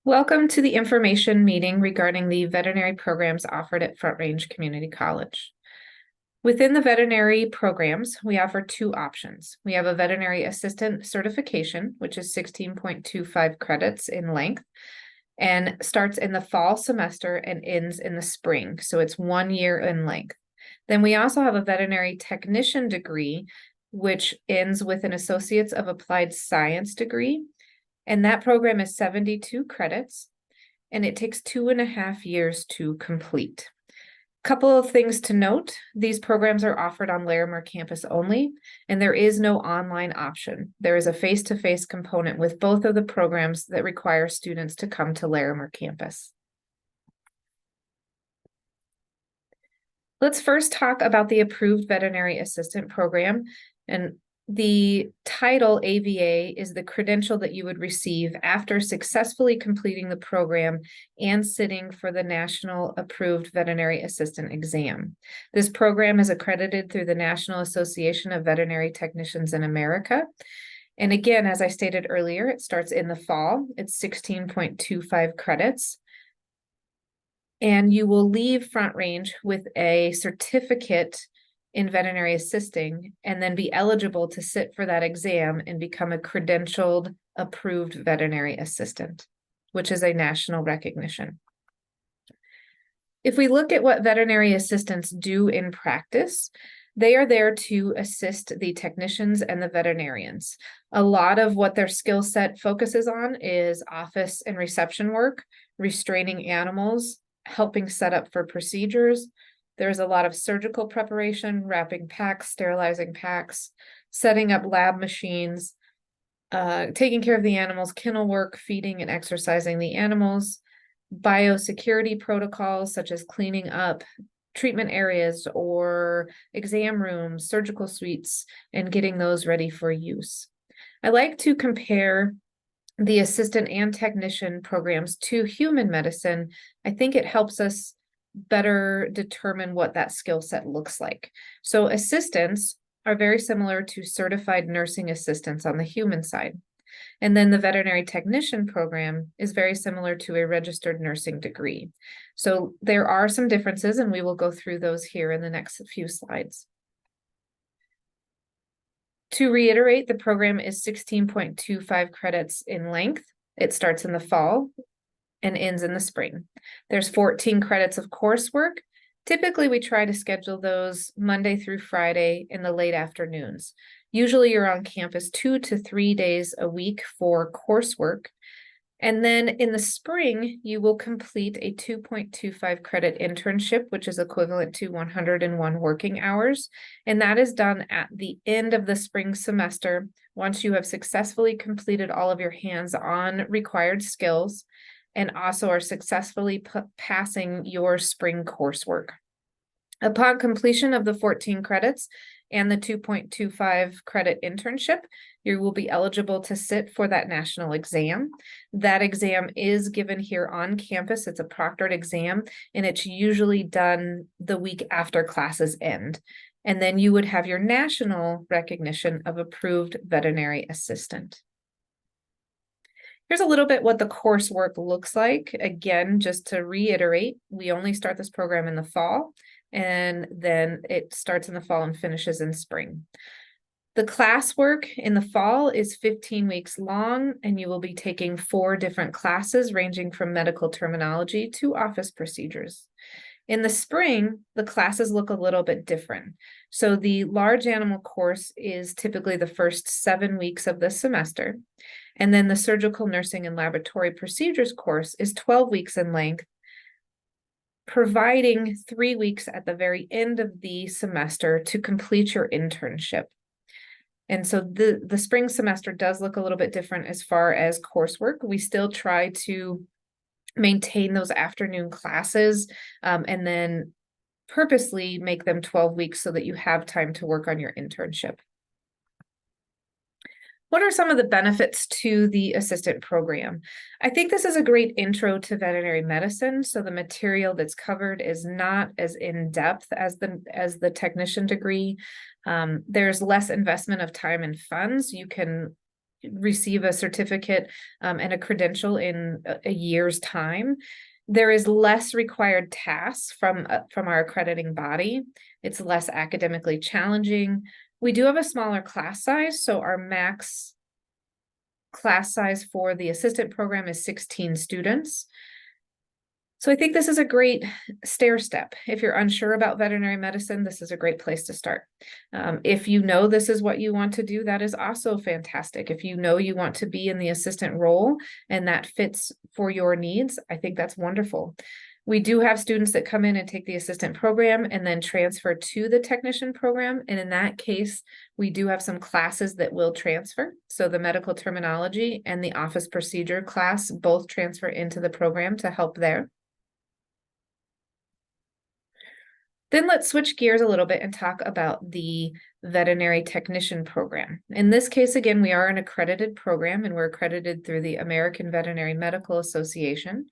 Welcome to the information meeting regarding the veterinary programs offered at Front Range Community College. Within the veterinary programs, we offer two options. We have a veterinary assistant certification, which is 16.25 credits in length and starts in the fall semester and ends in the spring. So it's 1 year in length. Then we also have a veterinary technician degree, which ends with an Associates of Applied Science degree. And that program is 72 credits, and it takes 2.5 years to complete. Couple of things to note, these programs are offered on Larimer campus only, and there is no online option. There is a face-to-face component with both of the programs that require students to come to Larimer campus. Let's first talk about the approved veterinary assistant program. And the title AVA is the credential that you would receive after successfully completing the program and sitting for the National Approved Veterinary Assistant exam. This program is accredited through the National Association of Veterinary Technicians in America. And again, as I stated earlier, it starts in the fall. It's 16.25 credits. And you will leave Front Range with a certificate in veterinary assisting, and then be eligible to sit for that exam and become a credentialed approved veterinary assistant, which is a national recognition. If we look at what veterinary assistants do in practice, they are there to assist the technicians and the veterinarians. A lot of what their skill set focuses on is office and reception work, restraining animals, helping set up for procedures. There's a lot of surgical preparation, wrapping packs, sterilizing packs, setting up lab machines, taking care of the animals, kennel work, feeding and exercising the animals, biosecurity protocols such as cleaning up treatment areas or exam rooms, surgical suites, and getting those ready for use. I like to compare the assistant and technician programs to human medicine. I think it helps us better determine what that skill set looks like. So assistants are very similar to certified nursing assistants on the human side. And then the veterinary technician program is very similar to a registered nursing degree. So there are some differences, and we will go through those here in the next few slides. To reiterate, the program is 16.25 credits in length. It starts in the fall and ends in the spring. There's 14 credits of coursework. Typically, we try to schedule those Monday through Friday in the late afternoons. Usually you're on campus 2 to 3 days a week for coursework. And then in the spring, you will complete a 2.25 credit internship, which is equivalent to 101 working hours. And that is done at the end of the spring semester, once you have successfully completed all of your hands-on required skills and also are successfully passing your spring coursework. Upon completion of the 14 credits and the 2.25 credit internship, you will be eligible to sit for that national exam. That exam is given here on campus. It's a proctored exam, and it's usually done the week after classes end. And then you would have your national recognition of approved veterinary assistant. Here's a little bit what the coursework looks like. Again, just to reiterate, we only start this program in the fall, and then it starts in the fall and finishes in spring. The classwork in the fall is 15 weeks long, and you will be taking 4 different classes ranging from medical terminology to office procedures. In the spring, the classes look a little bit different. So the large animal course is typically the first 7 weeks of the semester. And then the surgical nursing and laboratory procedures course is 12 weeks in length, providing 3 weeks at the very end of the semester to complete your internship. And so the spring semester does look a little bit different as far as coursework. We still try to maintain those afternoon classes and then purposely make them 12 weeks so that you have time to work on your internship. What are some of the benefits to the assistant program? I think this is a great intro to veterinary medicine. So the material that's covered is not as in-depth as the technician degree. There's less investment of time and funds. You can receive a certificate and a credential in a year's time. There is less required tasks from our accrediting body. It's less academically challenging. We do have a smaller class size, so our max class size for the assistant program is 16 students. So I think this is a great stair step. If you're unsure about veterinary medicine, this is a great place to start. If you know this is what you want to do, that is also fantastic. If you know you want to be in the assistant role and that fits for your needs, I think that's wonderful. We do have students that come in and take the assistant program and then transfer to the technician program. And in that case, we do have some classes that will transfer. So the medical terminology and the office procedure class both transfer into the program to help there. Then let's switch gears a little bit and talk about the veterinary technician program. In this case, again, we are an accredited program and we're accredited through the American Veterinary Medical Association.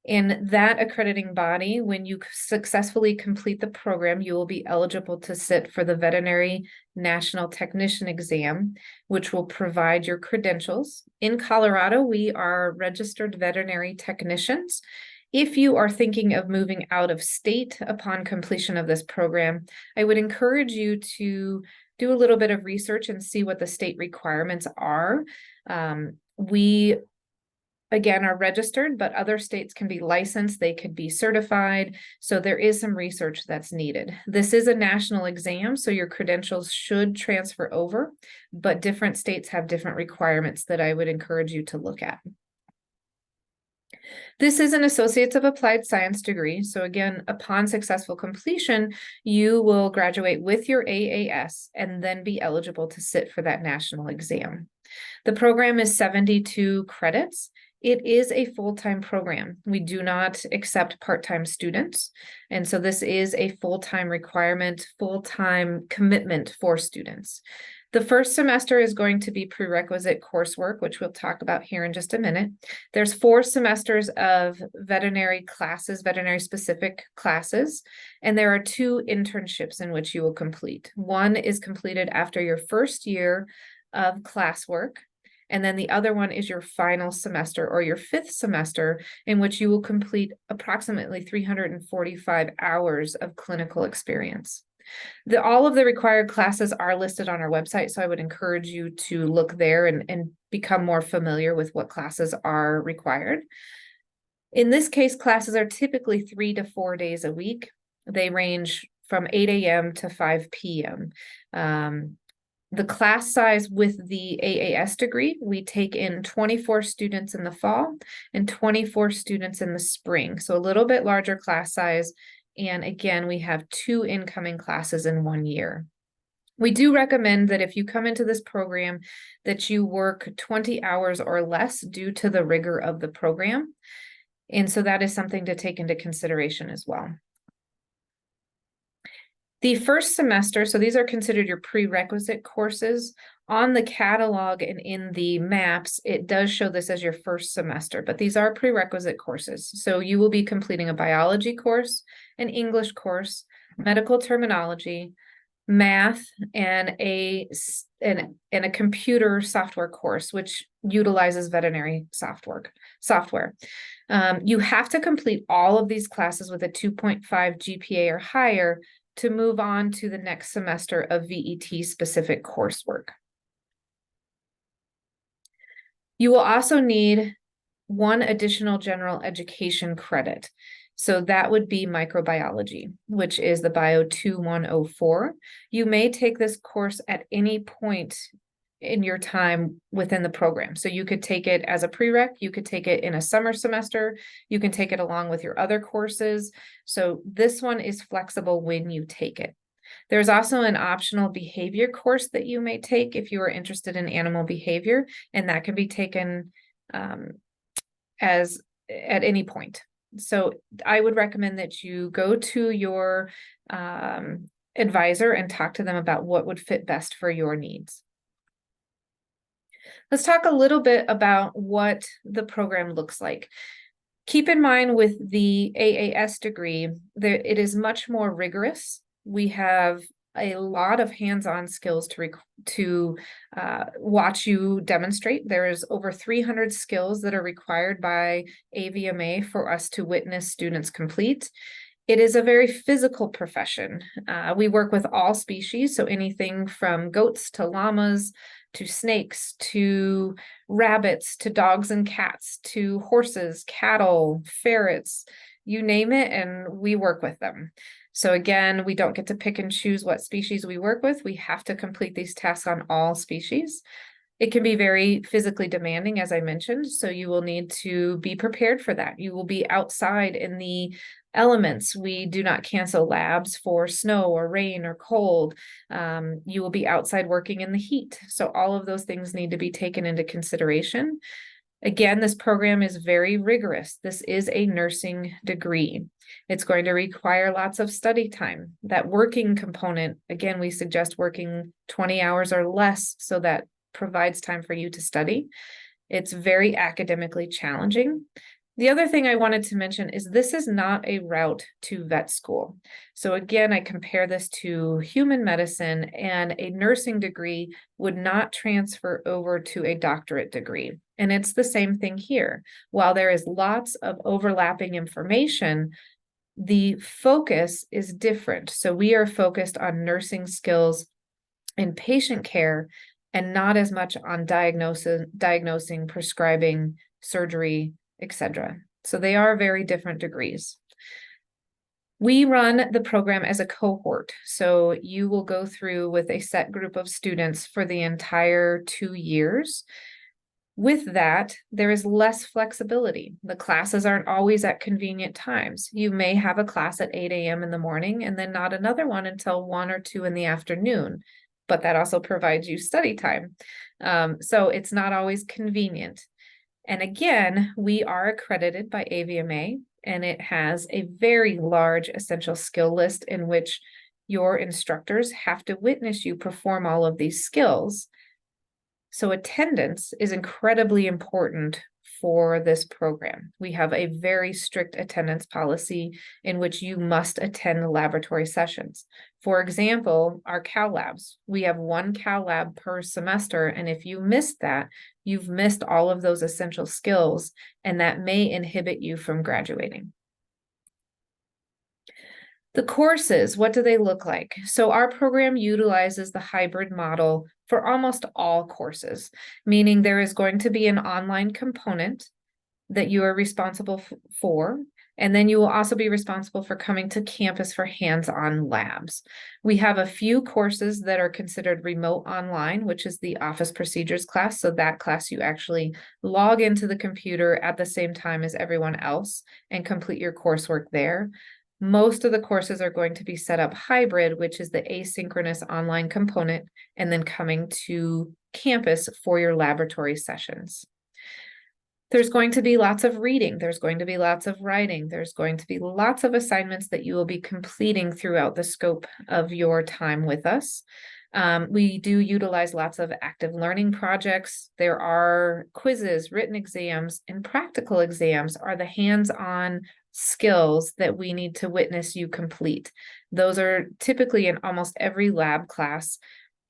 And that accrediting body, when you successfully complete the program, you will be eligible to sit for the Veterinary National Technician exam, which will provide your credentials. In Colorado, we are registered veterinary technicians. If you are thinking of moving out of state upon completion of this program, I would encourage you to do a little bit of research and see what the state requirements are. We, again, are registered, but other states can be licensed, they could be certified. So there is some research that's needed. This is a national exam, so your credentials should transfer over, but different states have different requirements that I would encourage you to look at. This is an Associates of Applied Science degree. So again, upon successful completion, you will graduate with your AAS and then be eligible to sit for that national exam. The program is 72 credits. It is a full-time program. We do not accept part-time students. And so this is a full-time requirement, full-time commitment for students. The first semester is going to be prerequisite coursework, which we'll talk about here in just a minute. There's 4 semesters of veterinary classes, veterinary specific classes, and there are 2 internships in which you will complete. One is completed after your first year of classwork, and then the other one is your final semester or your 5th semester, in which you will complete approximately 345 hours of clinical experience. All of the required classes are listed on our website, so I would encourage you to look there and become more familiar with what classes are required. In this case, classes are typically 3 to 4 days a week. They range from 8 a.m. to 5 p.m. The class size with the AAS degree, we take in 24 students in the fall and 24 students in the spring. So a little bit larger class size. And again, we have 2 incoming classes in 1 year. We do recommend that if you come into this program, that you work 20 hours or less due to the rigor of the program. And so that is something to take into consideration as well. The first semester, so these are considered your prerequisite courses. On the catalog and in the maps, it does show this as your first semester, but these are prerequisite courses. So you will be completing a biology course, an English course, medical terminology, math, and a computer software course, which utilizes veterinary software. You have to complete all of these classes with a 2.5 GPA or higher to move on to the next semester of VET specific coursework. You will also need 1 additional general education credit. So that would be microbiology, which is the Bio 2104. You may take this course at any point in your time within the program. So you could take it as a prereq, you could take it in a summer semester, you can take it along with your other courses. So this one is flexible when you take it. There's also an optional behavior course that you may take if you are interested in animal behavior, and that can be taken as at any point. So I would recommend that you go to your advisor and talk to them about what would fit best for your needs. Let's talk a little bit about what the program looks like. Keep in mind with the AAS degree, it is much more rigorous. We have a lot of hands-on skills to watch you demonstrate. There's over 300 skills that are required by AVMA for us to witness students complete. It is a very physical profession. We work with all species, so anything from goats to llamas, to snakes, to rabbits, to dogs and cats, to horses, cattle, ferrets, you name it, and we work with them. So again, we don't get to pick and choose what species we work with. We have to complete these tasks on all species. It can be very physically demanding, as I mentioned, so you will need to be prepared for that. You will be outside in the elements. We do not cancel labs for snow or rain or cold. You will be outside working in the heat. So all of those things need to be taken into consideration. Again, this program is very rigorous. This is a nursing degree. It's going to require lots of study time. That working component, again, we suggest working 20 hours or less so that provides time for you to study. It's very academically challenging. The other thing I wanted to mention is this is not a route to vet school. So again, I compare this to human medicine, and a nursing degree would not transfer over to a doctorate degree. And it's the same thing here. While there is lots of overlapping information, the focus is different. So we are focused on nursing skills in patient care and not as much on diagnosing, prescribing, surgery, etc. So they are very different degrees. We run the program as a cohort. So you will go through with a set group of students for the entire 2 years. With that, there is less flexibility. The classes aren't always at convenient times. You may have a class at 8 a.m. in the morning and then not another one until 1 or 2 in the afternoon, but that also provides you study time. So it's not always convenient. And again, we are accredited by AVMA, and it has a very large essential skill list in which your instructors have to witness you perform all of these skills. So attendance is incredibly important for this program. We have a very strict attendance policy in which you must attend the laboratory sessions. For example, our cow labs, we have 1 cow lab per semester, and if you missed that, you've missed all of those essential skills, and that may inhibit you from graduating. The courses, what do they look like? So our program utilizes the hybrid model for almost all courses, meaning there is going to be an online component that you are responsible for, and then you will also be responsible for coming to campus for hands-on labs. We have a few courses that are considered remote online, which is the office procedures class. So that class you actually log into the computer at the same time as everyone else and complete your coursework there. Most of the courses are going to be set up hybrid, which is the asynchronous online component, and then coming to campus for your laboratory sessions. There's going to be lots of reading. There's going to be lots of writing. There's going to be lots of assignments that you will be completing throughout the scope of your time with us. We do utilize lots of active learning projects. There are quizzes, written exams, and practical exams are the hands-on skills that we need to witness you complete. Those are typically in almost every lab class,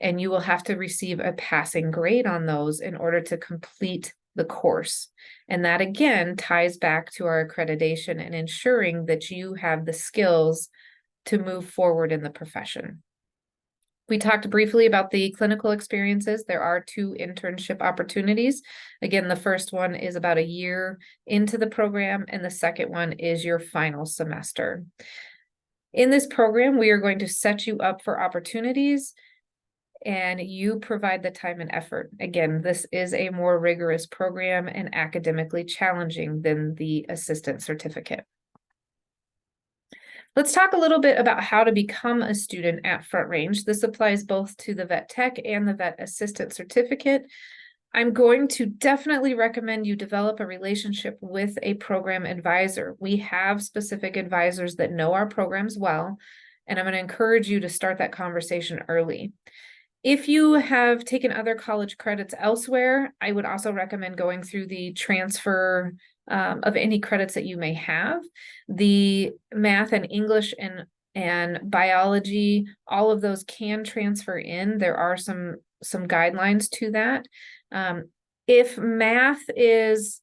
and you will have to receive a passing grade on those in order to complete the course. And that again ties back to our accreditation and ensuring that you have the skills to move forward in the profession. We talked briefly about the clinical experiences. There are 2 internship opportunities. Again, the first one is about a year into the program, and the second one is your final semester. In this program, we are going to set you up for opportunities, and you provide the time and effort. Again, this is a more rigorous program and academically challenging than the assistant certificate. Let's talk a little bit about how to become a student at Front Range. This applies both to the Vet Tech and the Vet Assistant Certificate. I'm going to definitely recommend you develop a relationship with a program advisor. We have specific advisors that know our programs well, and I'm going to encourage you to start that conversation early. If you have taken other college credits elsewhere, I would also recommend going through the transfer of any credits that you may have. The math and English and and biology, all of those can transfer in. There are some guidelines to that. If math is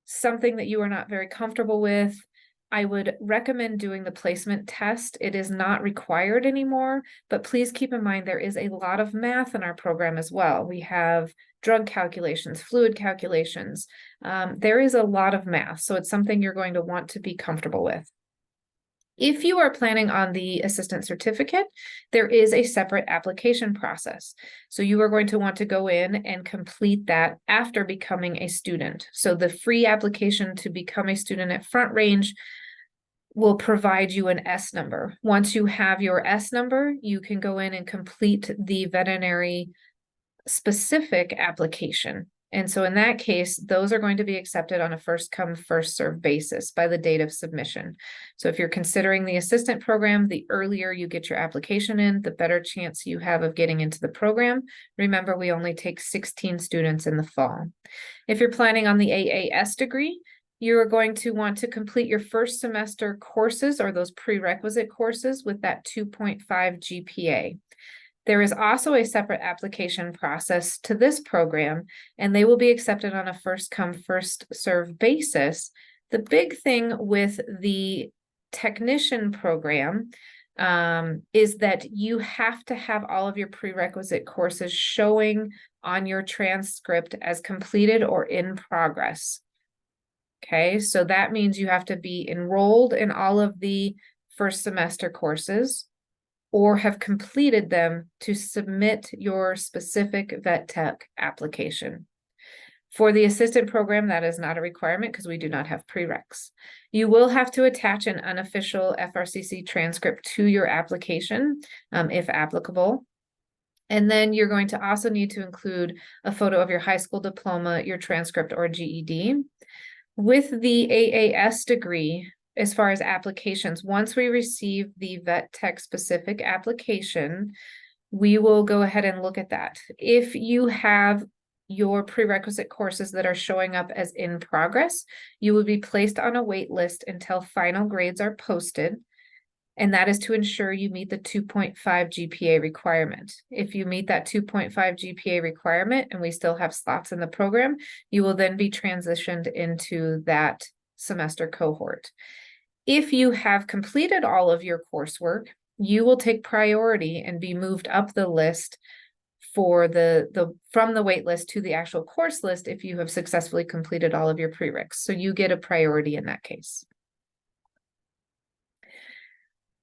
something that you are not very comfortable with, I would recommend doing the placement test. It is not required anymore, but please keep in mind there is a lot of math in our program as well. We have drug calculations, fluid calculations. There is a lot of math, so it's something you're going to want to be comfortable with. If you are planning on the assistant certificate, there is a separate application process. So you are going to want to go in and complete that after becoming a student. So the free application to become a student at Front Range will provide you an S number. Once you have your S number, you can go in and complete the veterinary specific application. And so in that case, those are going to be accepted on a first come, first serve basis by the date of submission. So if you're considering the assistant program, the earlier you get your application in, the better chance you have of getting into the program. Remember, we only take 16 students in the fall. If you're planning on the AAS degree, you are going to want to complete your first semester courses or those prerequisite courses with that 2.5 GPA. There is also a separate application process to this program, and they will be accepted on a first come, first serve basis. The big thing with the technician program is that you have to have all of your prerequisite courses showing on your transcript as completed or in progress. Okay, so that means you have to be enrolled in all of the first semester courses or have completed them to submit your specific vet tech application. For the assistant program, that is not a requirement because we do not have prereqs. You will have to attach an unofficial FRCC transcript to your application, if applicable. And then you're going to also need to include a photo of your high school diploma, your transcript, or GED. With the AAS degree, as far as applications, once we receive the vet tech specific application, we will go ahead and look at that. If you have your prerequisite courses that are showing up as in progress, you will be placed on a wait list until final grades are posted. And that is to ensure you meet the 2.5 GPA requirement. If you meet that 2.5 GPA requirement and we still have slots in the program, you will then be transitioned into that semester cohort. If you have completed all of your coursework, you will take priority and be moved up the list for from the wait list to the actual course list if you have successfully completed all of your prereqs. So you get a priority in that case.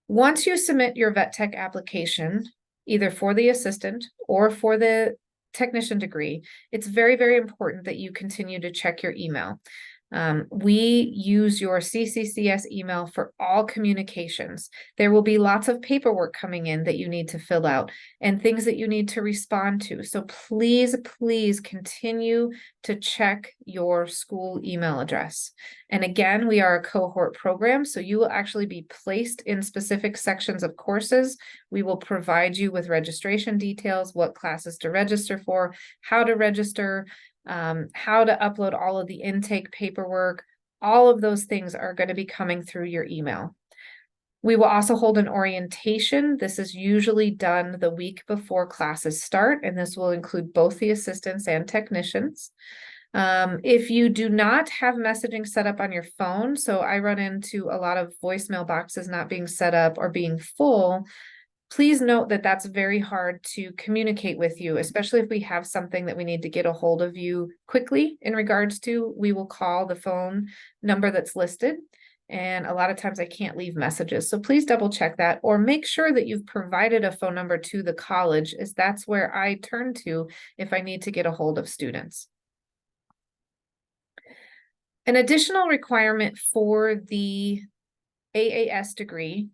Once you submit your vet tech application, either for the assistant or for the technician degree, it's very, very important that you continue to check your email. We use your CCCS email for all communications. There will be lots of paperwork coming in that you need to fill out and things that you need to respond to. So please, please continue to check your school email address. And again, we are a cohort program, so you will actually be placed in specific sections of courses. We will provide you with registration details, what classes to register for, how to register, how to upload all of the intake paperwork. All of those things are going to be coming through your email. We will also hold an orientation. This is usually done the week before classes start, and this will include both the assistants and technicians. If you do not have messaging set up on your phone, so I run into a lot of voicemail boxes not being set up or being full, please note that that's very hard to communicate with you, especially if we have something that we need to get a hold of you quickly in regards to. We will call the phone number that's listed, and a lot of times I can't leave messages. So please double check that, or make sure that you've provided a phone number to the college, as that's where I turn to if I need to get a hold of students. An additional requirement for the AAS degree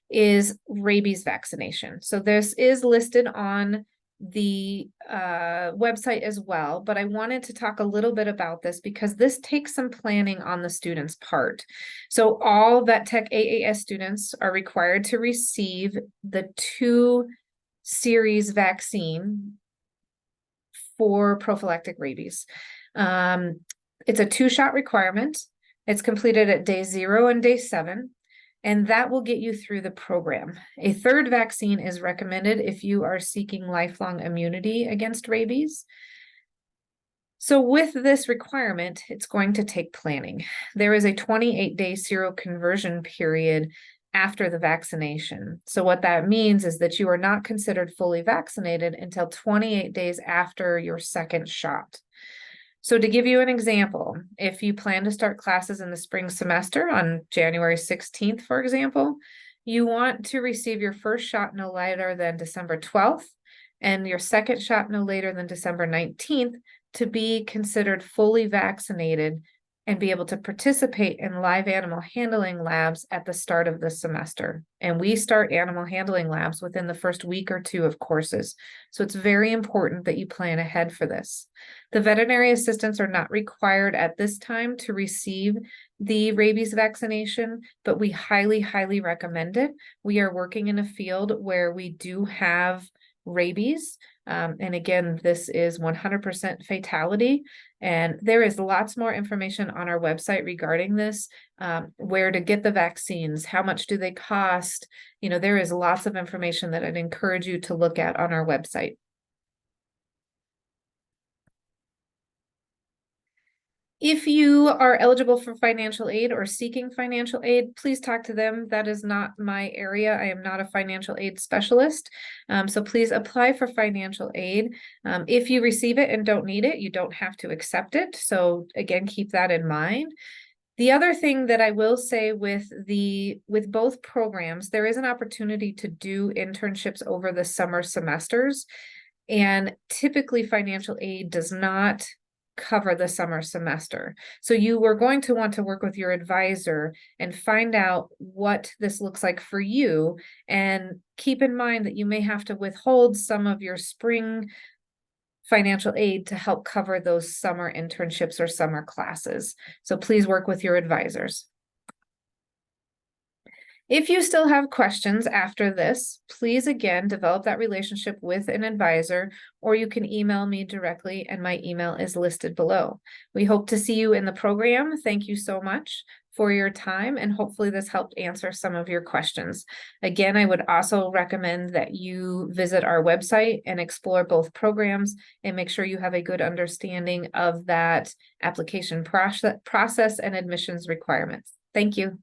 is rabies vaccination. So this is listed on the website as well, but I wanted to talk a little bit about this because this takes some planning on the student's part. So all vet tech AAS students are required to receive the 2 series vaccine for prophylactic rabies. It's a 2-shot requirement. It's completed at day 0 and day 7. and that will get you through the program. A third vaccine is recommended if you are seeking lifelong immunity against rabies. So with this requirement, it's going to take planning. There is a 28-day seroconversion period after the vaccination. So what that means is that you are not considered fully vaccinated until 28 days after your second shot. So to give you an example, if you plan to start classes in the spring semester on January 16th, for example, you want to receive your first shot no later than December 12th and your second shot no later than December 19th to be considered fully vaccinated and be able to participate in live animal handling labs at the start of the semester. And we start animal handling labs within the first week or two of courses. So it's very important that you plan ahead for this. The veterinary assistants are not required at this time to receive the rabies vaccination, but we highly, highly recommend it. We are working in a field where we do have rabies. And again, this is 100% fatality. And there is lots more information on our website regarding this, where to get the vaccines, how much do they cost? You know, there is lots of information that I'd encourage you to look at on our website. If you are eligible for financial aid or seeking financial aid, please talk to them. That is not my area. I am not a financial aid specialist. So please apply for financial aid. If you receive it and don't need it, you don't have to accept it. So again, keep that in mind. The other thing that I will say with both programs, there is an opportunity to do internships over the summer semesters. And typically financial aid does not cover the summer semester. So you are going to want to work with your advisor and find out what this looks like for you. And keep in mind that you may have to withhold some of your spring financial aid to help cover those summer internships or summer classes. So please work with your advisors. If you still have questions after this, please again develop that relationship with an advisor, or you can email me directly and my email is listed below. We hope to see you in the program. Thank you so much for your time, and hopefully this helped answer some of your questions. Again, I would also recommend that you visit our website and explore both programs and make sure you have a good understanding of that application process and admissions requirements. Thank you.